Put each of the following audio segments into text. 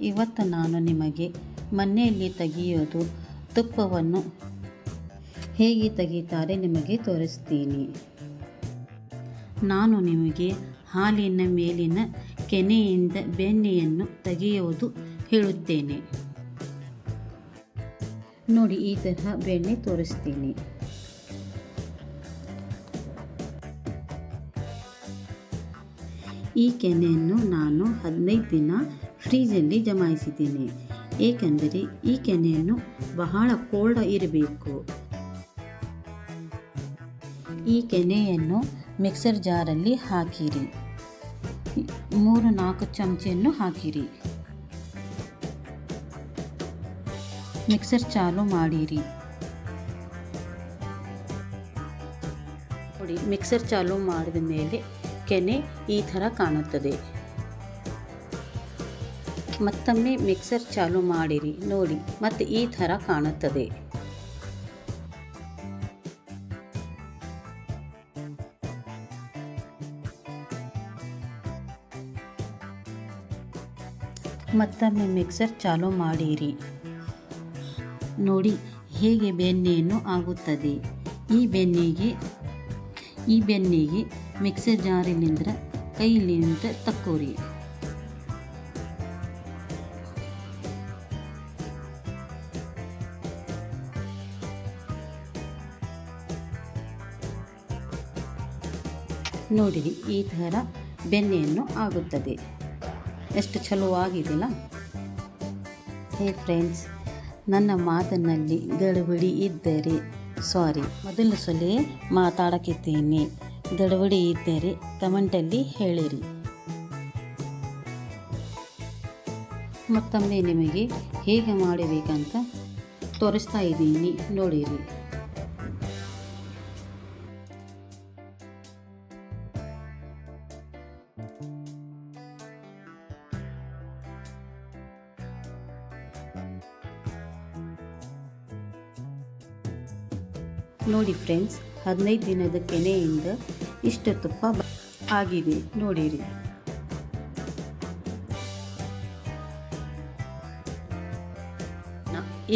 ಇವತ್ತು ನಾನು ನಿಮಗೆ ಮನೆಯಲ್ಲಿ ತೆಗೆಯೋದು ತುಪ್ಪವನ್ನು ಹೇಗೆ ತೆಗೀತಾರೆ ನಿಮಗೆ ತೋರಿಸ್ತೀನಿ. ನಾನು ನಿಮಗೆ ಹಾಲಿನ ಮೇಲಿನ ಕೆನೆಯಿಂದ ಬೆಣ್ಣೆಯನ್ನು ತೆಗೆಯುವುದು ಹೇಳುತ್ತೇನೆ. ನೋಡಿ, ಈ ತರಹ ಬೆಣ್ಣೆ ತೋರಿಸ್ತೀನಿ. ಈ ಕೆನೆಯನ್ನು ನಾನು 15 ದಿನ ಫ್ರೀಜಲ್ಲಿ ಜಮಾಯಿಸಿದ್ದೀನಿ, ಏಕೆಂದರೆ ಈ ಕೆನೆಯನ್ನು ಬಹಳ ಕೋಲ್ಡ್ ಇರಬೇಕು. ಈ ಕೆನೆಯನ್ನು ಮಿಕ್ಸರ್ ಜಾರಲ್ಲಿ ಹಾಕಿರಿ. 3-4 ಚಮಚೆಯನ್ನು ಹಾಕಿರಿ. ಮಿಕ್ಸರ್ ಚಾಲು ಮಾಡಿರಿ. ನೋಡಿ, ಮಿಕ್ಸರ್ ಚಾಲು ಮಾಡಿದ ಮೇಲೆ ಕೆನೆ ಈ ಥರ ಕಾಣುತ್ತದೆ. ಮತ್ತೊಮ್ಮೆ ಮಿಕ್ಸರ್ ಚಾಲು ಮಾಡಿರಿ. ನೋಡಿ, ಮತ್ತೆ ಈ ಥರ ಕಾಣುತ್ತದೆ. ಮತ್ತೊಮ್ಮೆ ಮಿಕ್ಸರ್ ಚಾಲು ಮಾಡಿರಿ. ನೋಡಿ ಹೇಗೆ ಬೆಣ್ಣೆಯನ್ನು ಆಗುತ್ತದೆ. ಈ ಬೆಣ್ಣೆಗೆ ಮಿಕ್ಸರ್ ಜಾರಿನಿಂದ ಕೈಲಿಂದ ತಕ್ಕೋರಿ. ನೋಡಿರಿ, ಈ ಥರ ಬೆಣ್ಣೆಯನ್ನು ಆಗುತ್ತದೆ. ಎಷ್ಟು ಚಲೋ ಆಗಿದೆಯಲ್ಲ. ಹೇ ಫ್ರೆಂಡ್ಸ್, ನನ್ನ ಮಾತಿನಲ್ಲಿ ಗಡಬಡಿ ಇದ್ದರೆ ಸಾರಿ, ಮೊದಲ ಸಲ ಮಾತಾಡಕತ್ತೀನಿ. ಗಡಬಡಿ ಇದ್ದರೆ ಕಮೆಂಟಲ್ಲಿ ಹೇಳಿರಿ. ಮತ್ತೊಮ್ಮೆ ನಿಮಗೆ ಹೇಗೆ ಮಾಡಬೇಕಂತ ತೋರಿಸ್ತಾ ಇದ್ದೀನಿ, ನೋಡಿರಿ. ನೋಡಿ ಫ್ರೆಂಡ್ಸ್, 15 ದಿನದ ಕೆನೆಯಿಂದ ಇಷ್ಟು ತುಪ್ಪ ಆಗಿದೆ, ನೋಡಿರಿ.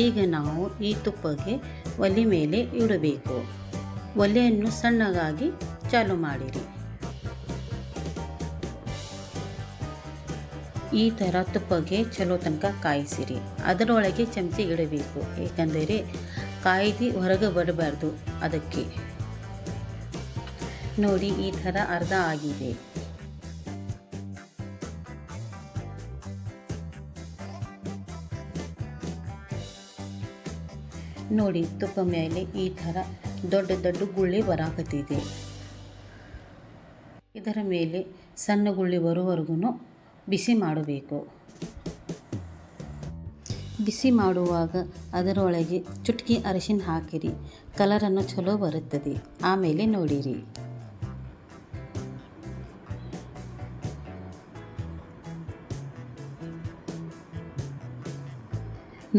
ಈಗ ನಾವು ಈ ತುಪ್ಪಕ್ಕೆ ಒಲೆ ಮೇಲೆ ಇಡಬೇಕು. ಒಲೆಯನ್ನು ಸಣ್ಣಗಾಗಿ ಚಾಲು ಮಾಡಿರಿ. ಈ ಥರ ತುಪ್ಪಕ್ಕೆ ಚಲೋ ತನಕ ಕಾಯಿಸಿರಿ. ಅದರೊಳಗೆ ಚಮಚಿ ಇಡಬೇಕು, ಏಕೆಂದರೆ ಕಾಯ್ದು ಹೊರಗೆ ಬರಬಾರ್ದು. ಅದಕ್ಕೆ ನೋಡಿ, ಈ ಥರ ಅರ್ಧ ಆಗಿದೆ. ನೋಡಿ, ತುಪ್ಪ ಮೇಲೆ ಈ ಥರ ದೊಡ್ಡ ದೊಡ್ಡ ಗುಳ್ಳಿ ಬರಾಕತ್ತಿದೆ. ಇದರ ಮೇಲೆ ಸಣ್ಣ ಗುಳ್ಳಿ ಬರುವವರೆಗೂ ಬಿಸಿ ಮಾಡಬೇಕು. ಬಿಸಿ ಮಾಡುವಾಗ ಅದರೊಳಗೆ ಚುಟುಕಿ ಅರಿಶಿನ ಹಾಕಿರಿ. ಕಲರನ್ನು ಚಲೋ ಬರುತ್ತದೆ. ಆಮೇಲೆ ನೋಡಿರಿ.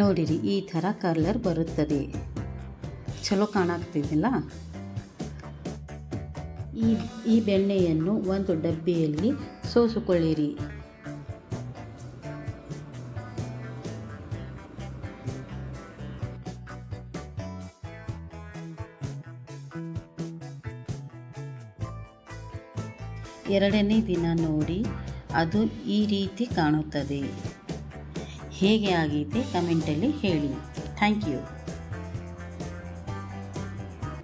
ನೋಡಿರಿ, ಈ ಥರ ಕಲರ್ ಬರುತ್ತದೆ. ಚಲೋ ಕಾಣಾಗ್ತಿದಿಲ್ಲ. ಈ ಬೆಣ್ಣೆಯನ್ನು ಒಂದು ಡಬ್ಬಿಯಲ್ಲಿ ಸೋಸಿಕೊಳ್ಳಿರಿ. ಎರಡನೇ ದಿನ ನೋಡಿ, ಅದು ಈ ರೀತಿ ಕಾಣುತ್ತದೆ. ಹೇಗೆ ಆಗಿದೆ ಕಮೆಂಟಲ್ಲಿ ಹೇಳಿ. Thank you.